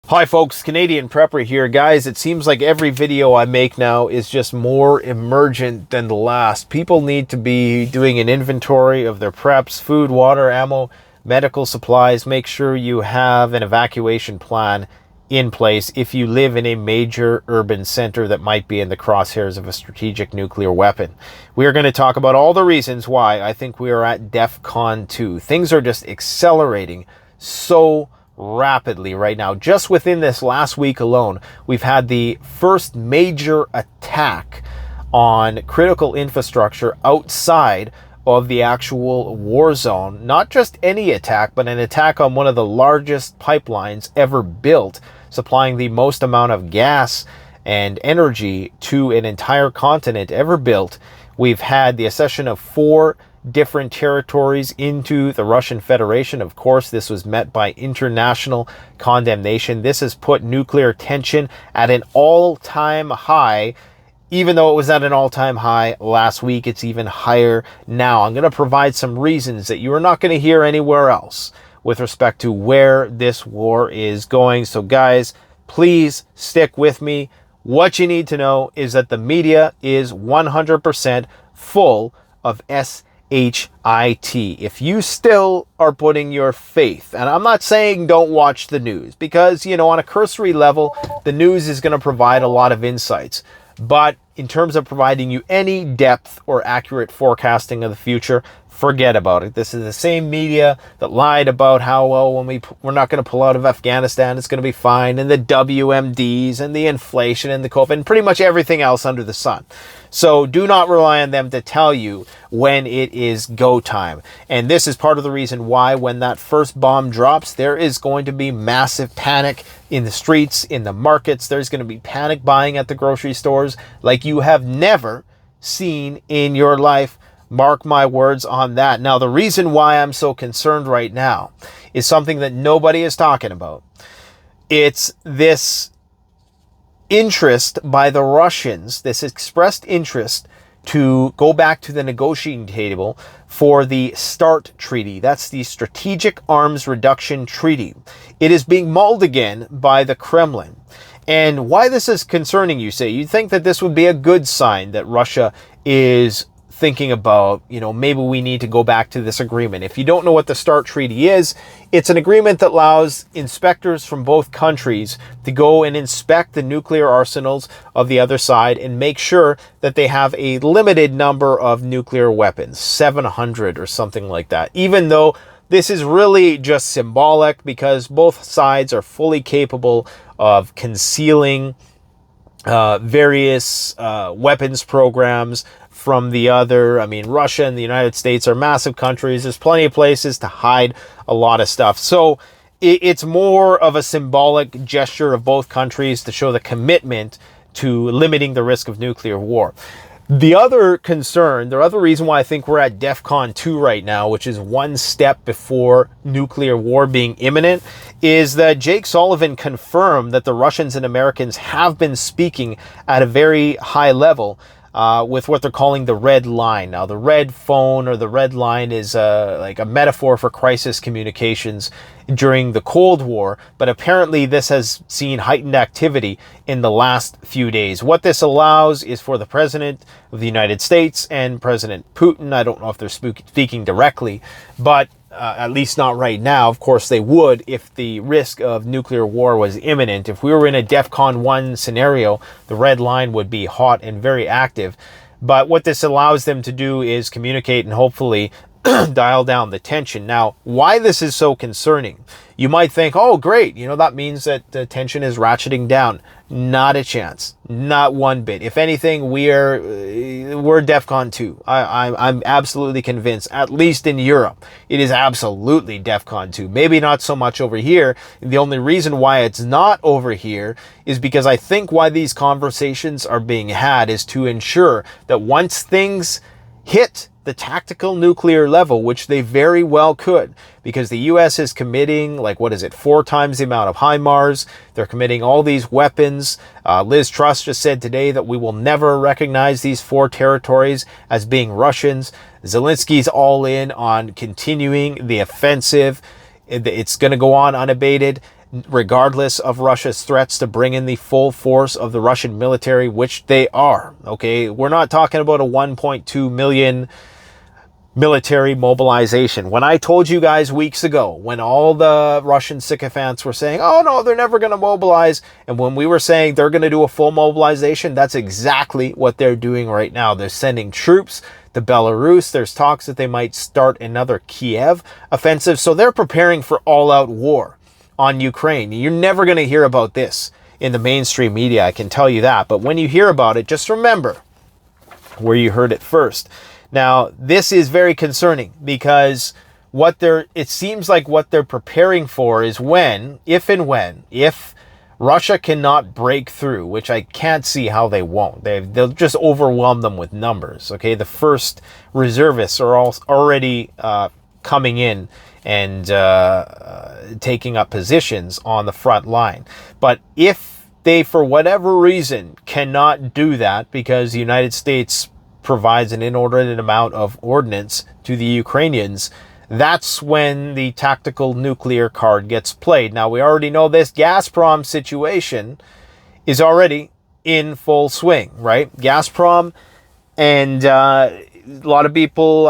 Hi folks, Canadian Prepper here. Guys, it seems like every video I make now is just more emergent than the last. People need to be doing an inventory of their preps, food, water, ammo, medical supplies. Make sure you have an evacuation plan in place if you live in a major urban center that might be in the crosshairs of a strategic nuclear weapon. We are going to talk about all the reasons why I think we are at DEFCON 2. Things are just accelerating so rapidly right now. Just within this last week alone, we've had the first major attack on critical infrastructure outside of the actual war zone. Not just any attack, but an attack on one of the largest pipelines ever built, supplying the most amount of gas and energy to an entire continent ever built. We've had the accession of 4 different territories into the Russian Federation. Of course, this was met by international condemnation. This has put nuclear tension at an all-time high. Even though it was at an all-time high last week, it's even higher now. I'm going to provide some reasons that you are not going to hear anywhere else with respect to where this war is going. So guys, please stick with me. What you need to know is that the media is 100% full of SHIT. If you still are putting your faith, and I'm not saying don't watch the news, because, you know, on a cursory level, the news is going to provide a lot of insights. But in terms of providing you any depth or accurate forecasting of the future, forget about it. This is the same media that lied about how, well, when we're not going to pull out of Afghanistan, it's going to be fine, and the WMDs and the inflation and the COVID and pretty much everything else under the sun. So do not rely on them to tell you when it is go time. And this is part of the reason why when that first bomb drops, there is going to be massive panic in the streets, in the markets. There's going to be panic buying at the grocery stores like you have never seen in your life. Mark my words on that. Now, the reason why I'm so concerned right now is something that nobody is talking about. It's this interest by the Russians, this expressed interest to go back to the negotiating table for the START treaty. That's the Strategic Arms Reduction Treaty. It is being mulled again by the Kremlin. And why this is concerning, you say? You'd think that this would be a good sign that Russia is thinking about, you know, maybe we need to go back to this agreement. If you don't know what the START treaty is, it's an agreement that allows inspectors from both countries to go and inspect the nuclear arsenals of the other side and make sure that they have a limited number of nuclear weapons, 700 or something like that. Even though this is really just symbolic, because both sides are fully capable of concealing various weapons programs from the other. I mean, Russia and the United States are massive countries. There's plenty of places to hide a lot of stuff. So it's more of a symbolic gesture of both countries to show the commitment to limiting the risk of nuclear war. The other concern, the other reason why I think we're at DEFCON 2 right now, which is one step before nuclear war being imminent, is that Jake Sullivan confirmed that the Russians and Americans have been speaking at a very high level with what they're calling the red line. Now, the red phone or the red line is like a metaphor for crisis communications during the Cold War, but apparently this has seen heightened activity in the last few days. What this allows is for the President of the United States and President Putin, I don't know if they're speaking directly, but at least not right now. Of course, they would if the risk of nuclear war was imminent. If we were in a DEFCON 1 scenario, the red line would be hot and very active. But what this allows them to do is communicate and hopefully dial down the tension. Now, why this is so concerning? You might think, oh, great, you know, that means that the tension is ratcheting down. Not a chance. Not one bit. If anything, we're DEFCON 2. I'm absolutely convinced, at least in Europe, it is absolutely DEFCON 2. Maybe not so much over here. The only reason why it's not over here is because I think why these conversations are being had is to ensure that once things hit the tactical nuclear level, which they very well could, because the US is committing, like, what is it, 4 times the amount of HIMARS. They're committing all these weapons. Liz Truss just said today that we will never recognize these 4 territories as being Russians. Zelensky's all in on continuing the offensive. It's going to go on unabated. regardless of Russia's threats to bring in the full force of the Russian military, which they are. Okay, we're not talking about a 1.2 million military mobilization. When I told you guys weeks ago, when all the Russian sycophants were saying, oh no, they're never going to mobilize, and when we were saying they're going to do a full mobilization, that's exactly what they're doing right now. They're sending troops to Belarus. There's talks that they might start another Kiev offensive. So they're preparing for all-out war on Ukraine. You're never going to hear about this in the mainstream media, I can tell you that. But when you hear about it, just remember where you heard it first. Now, this is very concerning because it seems like what they're preparing for is if Russia cannot break through, which I can't see how they won't. They'll just overwhelm them with numbers. Okay, the first reservists are already coming in and taking up positions on the front line. But if they, for whatever reason, cannot do that because the United States provides an inordinate amount of ordnance to the Ukrainians, that's when the tactical nuclear card gets played. Now, we already know this Gazprom situation is already in full swing, right? Gazprom and a lot of people,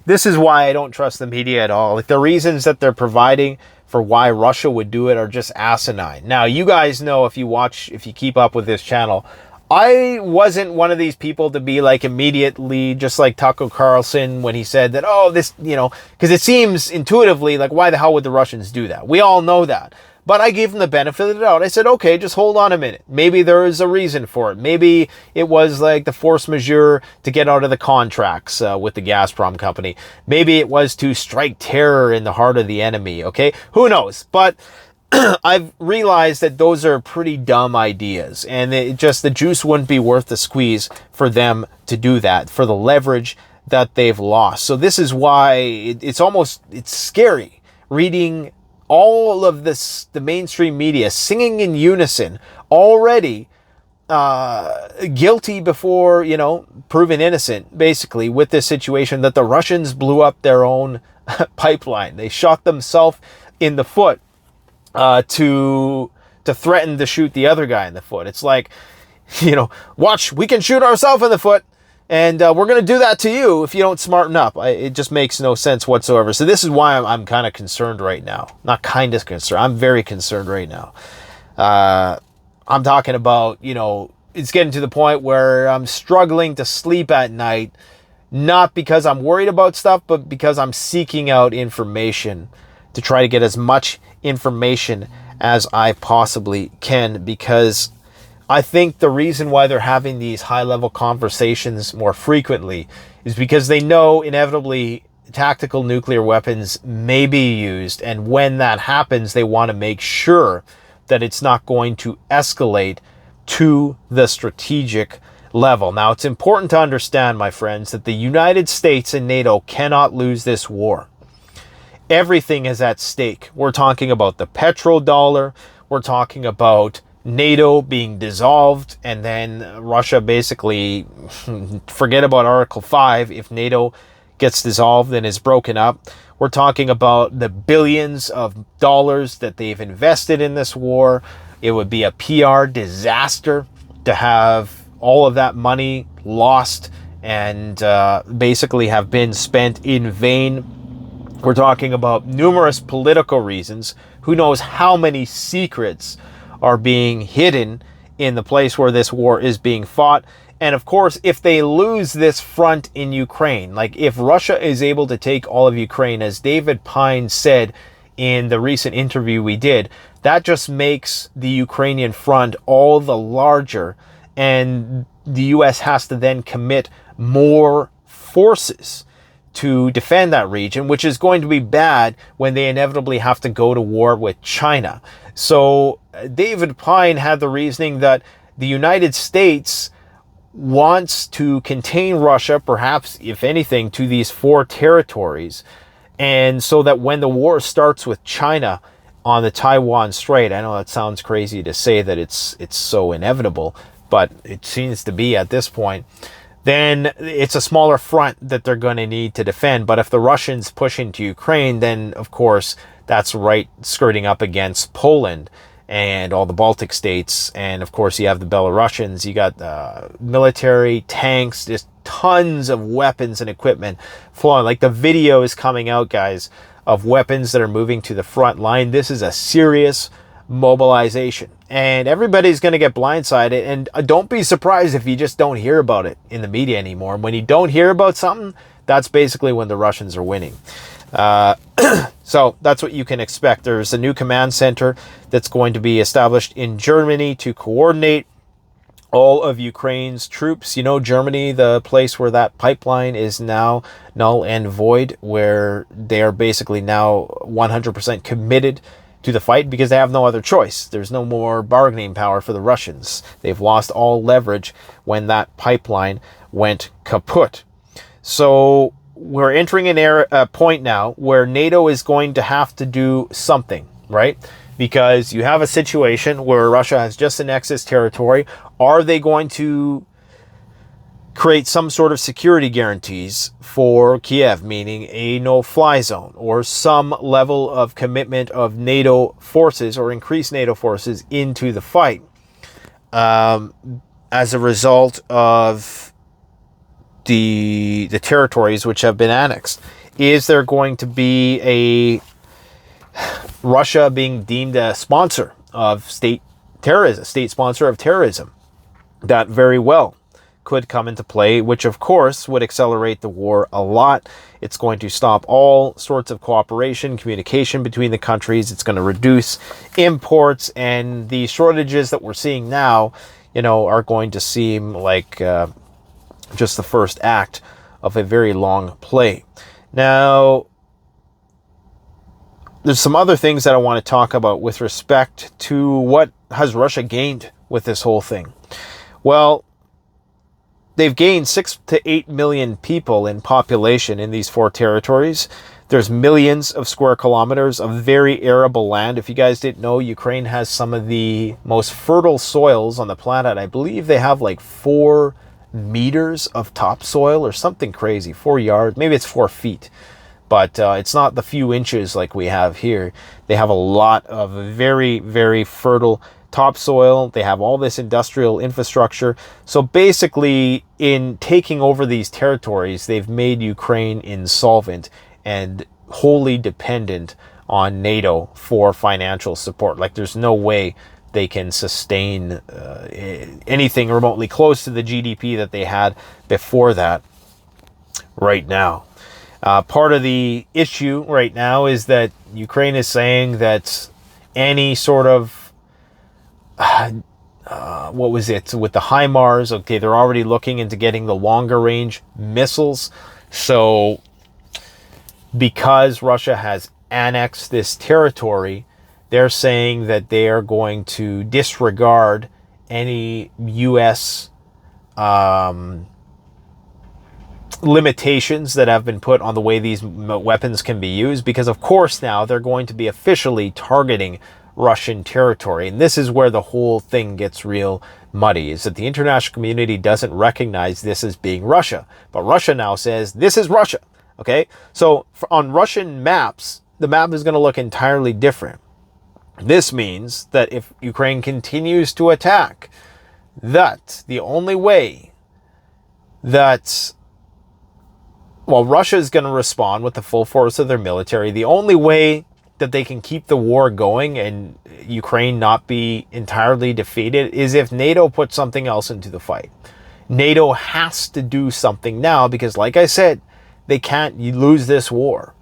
this is why I don't trust the media at all. Like, the reasons that they're providing for why Russia would do it are just asinine. Now, you guys know, if you keep up with this channel, I wasn't one of these people to be like immediately, just like Tucker Carlson when he said that, oh, this, because it seems intuitively like, why the hell would the Russians do that? We all know that. But I gave them the benefit of the doubt. I said, okay, just hold on a minute. Maybe there is a reason for it. Maybe it was like the force majeure to get out of the contracts with the Gazprom company. Maybe it was to strike terror in the heart of the enemy. Okay, who knows? But I've realized that those are pretty dumb ideas, and the juice wouldn't be worth the squeeze for them to do that, for the leverage that they've lost. So this is why it's scary reading all of this, the mainstream media singing in unison, already guilty before, proven innocent, basically, with this situation that the Russians blew up their own pipeline. They shot themselves in the foot to threaten to shoot the other guy in the foot. It's like, watch, we can shoot ourselves in the foot, and we're going to do that to you if you don't smarten up. It just makes no sense whatsoever. So this is why I'm kind of concerned right now. Not kind of concerned. I'm very concerned right now. I'm talking about, it's getting to the point where I'm struggling to sleep at night, not because I'm worried about stuff, but because I'm seeking out information to try to get as much information as I possibly can, because I think the reason why they're having these high-level conversations more frequently is because they know inevitably tactical nuclear weapons may be used, and when that happens, they want to make sure that it's not going to escalate to the strategic level. Now, it's important to understand, my friends, that the United States and NATO cannot lose this war. Everything is at stake. We're talking about the petrodollar. We're talking about NATO being dissolved, and then Russia basically, forget about Article 5 if NATO gets dissolved and is broken up. We're talking about the billions of dollars that they've invested in this war. It would be a PR disaster to have all of that money lost and basically have been spent in vain. We're talking about numerous political reasons. Who knows how many secrets are being hidden in the place where this war is being fought. And of course, if they lose this front in Ukraine, like if Russia is able to take all of Ukraine, as David Pine said in the recent interview we did, that just makes the Ukrainian front all the larger. And the US has to then commit more forces to defend that region, which is going to be bad when they inevitably have to go to war with China. So David Pine had the reasoning that the United States wants to contain Russia, perhaps, if anything, to these 4 territories. And so that when the war starts with China on the Taiwan Strait, I know that sounds crazy to say that it's so inevitable, but it seems to be at this point, then it's a smaller front that they're going to need to defend. But if the Russians push into Ukraine, then, of course, That's right skirting up against Poland and all the Baltic states. And of course, you have the Belarusians. You got military, tanks, just tons of weapons and equipment flowing. Like the video is coming out, guys, of weapons that are moving to the front line. This is a serious mobilization, and everybody's going to get blindsided. And don't be surprised if you just don't hear about it in the media anymore. When you don't hear about something, that's basically when the Russians are winning. So that's what you can expect. There's a new command center that's going to be established in Germany to coordinate all of Ukraine's troops. You know, Germany, the place where that pipeline is now null and void, where they are basically now 100% committed to the fight because they have no other choice. There's no more bargaining power for the Russians. They've lost all leverage when that pipeline went kaput. So we're entering a point now where NATO is going to have to do something, right? Because you have a situation where Russia has just annexed its territory. Are they going to create some sort of security guarantees for Kiev, meaning a no-fly zone or some level of commitment of NATO forces or increased NATO forces into the fight as a result of the territories which have been annexed? Is there going to be a Russia being deemed a sponsor of state terrorism, state sponsor of terrorism? That very well could come into play, which of course would accelerate the war a lot. It's going to stop all sorts of cooperation, communication between the countries. It's going to reduce imports, and the shortages that we're seeing now, you know, are going to seem like just the first act of a very long play. Now, there's some other things that I want to talk about with respect to what has Russia gained with this whole thing. Well, they've gained 6 to 8 million people in population in these 4 territories. There's millions of square kilometers of very arable land. If you guys didn't know, Ukraine has some of the most fertile soils on the planet. I believe they have like 4 meters of topsoil or something crazy, 4 yards, maybe it's 4 feet, but it's not the few inches like we have here. They have a lot of very, very fertile topsoil. They have all this industrial infrastructure. So basically, in taking over these territories, they've made Ukraine insolvent and wholly dependent on NATO for financial support. Like, there's no way they can sustain anything remotely close to the GDP that they had before that right now. Part of the issue right now is that Ukraine is saying that any sort of what was it with the HIMARS? Okay, they're already looking into getting the longer range missiles. So because Russia has annexed this territory, they're saying that they are going to disregard any U.S. limitations that have been put on the way these weapons can be used, because of course now they're going to be officially targeting Russian territory. And this is where the whole thing gets real muddy, is that the international community doesn't recognize this as being Russia. But Russia now says, this is Russia. Okay? So on Russian maps, the map is going to look entirely different. This means that if Ukraine continues to attack, that the only way that, well, Russia is going to respond with the full force of their military. The only way that they can keep the war going and Ukraine not be entirely defeated is if NATO puts something else into the fight. NATO has to do something now because, like I said, they can't lose this war.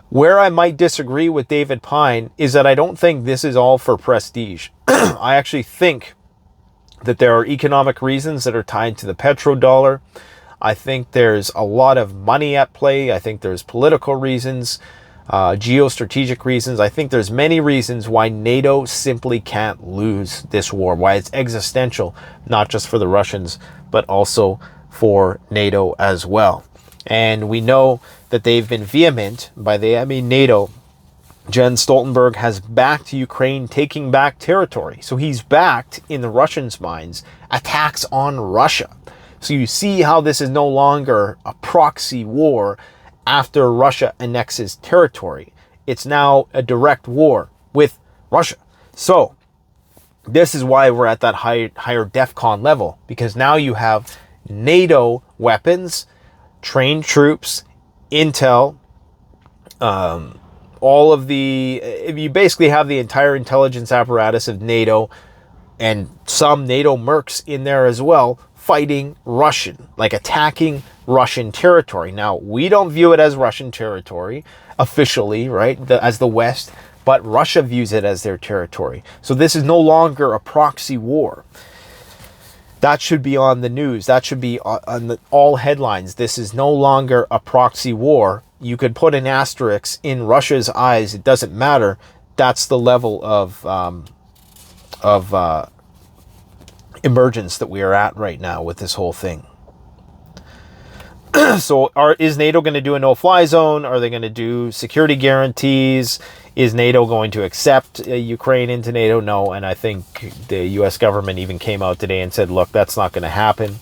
Where I might disagree with David Pine is that I don't think this is all for prestige. I actually think that there are economic reasons that are tied to the petrodollar. I think there's a lot of money at play. I think there's political reasons, geostrategic reasons. I think there's many reasons why NATO simply can't lose this war, why it's existential, not just for the Russians, but also for NATO as well. And we know that they've been vehement. By they, I mean NATO. Jens Stoltenberg has backed Ukraine taking back territory. So he's backed, in the Russians' minds, attacks on Russia. So you see how this is no longer a proxy war after Russia annexes territory. It's now a direct war with Russia. So this is why we're at that higher DEFCON level, because now you have NATO weapons, trained troops, intel, all of you basically have the entire intelligence apparatus of NATO and some NATO mercs in there as well, fighting Russian, like attacking Russian territory. Now, we don't view it as Russian territory officially, right, as the West, but Russia views it as their territory. So this is no longer a proxy war. That should be on the news. That should be on all headlines. This is no longer a proxy war. You could put an asterisk in Russia's eyes. It doesn't matter. That's the level of emergence that we are at right now with this whole thing. So is NATO going to do a no-fly zone? Are they going to do security guarantees? Is NATO going to accept Ukraine into NATO? No, and I think the U.S. government even came out today and said, look, that's not going to happen.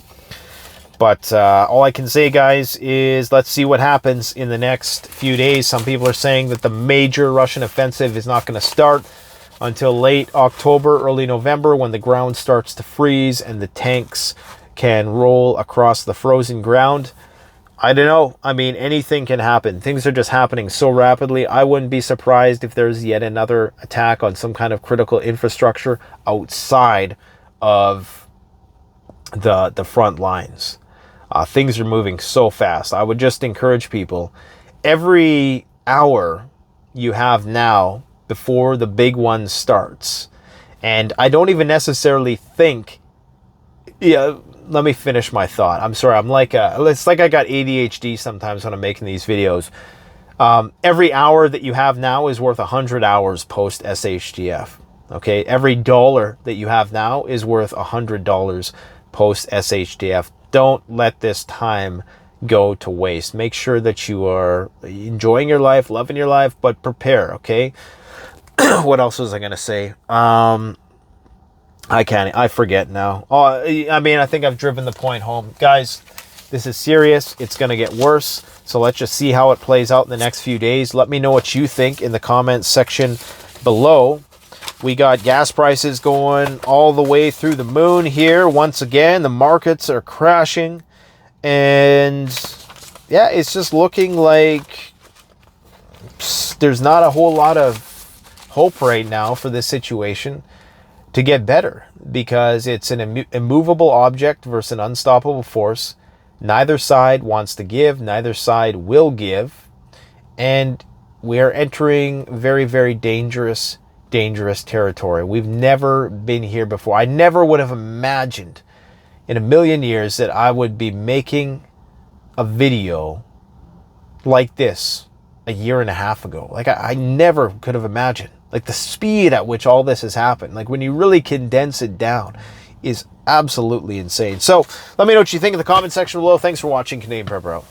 But all I can say, guys, is let's see what happens in the next few days. Some people are saying that the major Russian offensive is not going to start until late October, early November, when the ground starts to freeze and the tanks can roll across the frozen ground. I don't know. I mean, anything can happen. Things are just happening so rapidly. I wouldn't be surprised if there's yet another attack on some kind of critical infrastructure outside of the front lines. Things are moving so fast. I would just encourage people, every hour you have now before the big one starts, and I don't even necessarily think, let me finish my thought. I'm sorry. It's like I got ADHD sometimes when I'm making these videos. Every hour that you have now is worth 100 hours post SHTF. Okay. Every dollar that you have now is worth $100 post SHTF. Don't let this time go to waste. Make sure that you are enjoying your life, loving your life, but prepare. Okay. What else was I going to say? I forget now. I think I've driven the point home. Guys, this is serious. It's going to get worse. So let's just see how it plays out in the next few days. Let me know what you think in the comments section below. We got gas prices going all the way through the moon here. Once again, the markets are crashing. And yeah, it's just looking like there's not a whole lot of hope right now for this situation to get better, because it's an immovable object versus an unstoppable force. Neither side wants to give, neither side will give, and we are entering very, very dangerous territory. We've never been here before. I never would have imagined in a million years that I would be making a video like this a year and a half ago. Like I never could have imagined. Like the speed at which all this has happened, like when you really condense it down, is absolutely insane. So let me know what you think in the comment section below. Thanks for watching. Canadian Prepper out.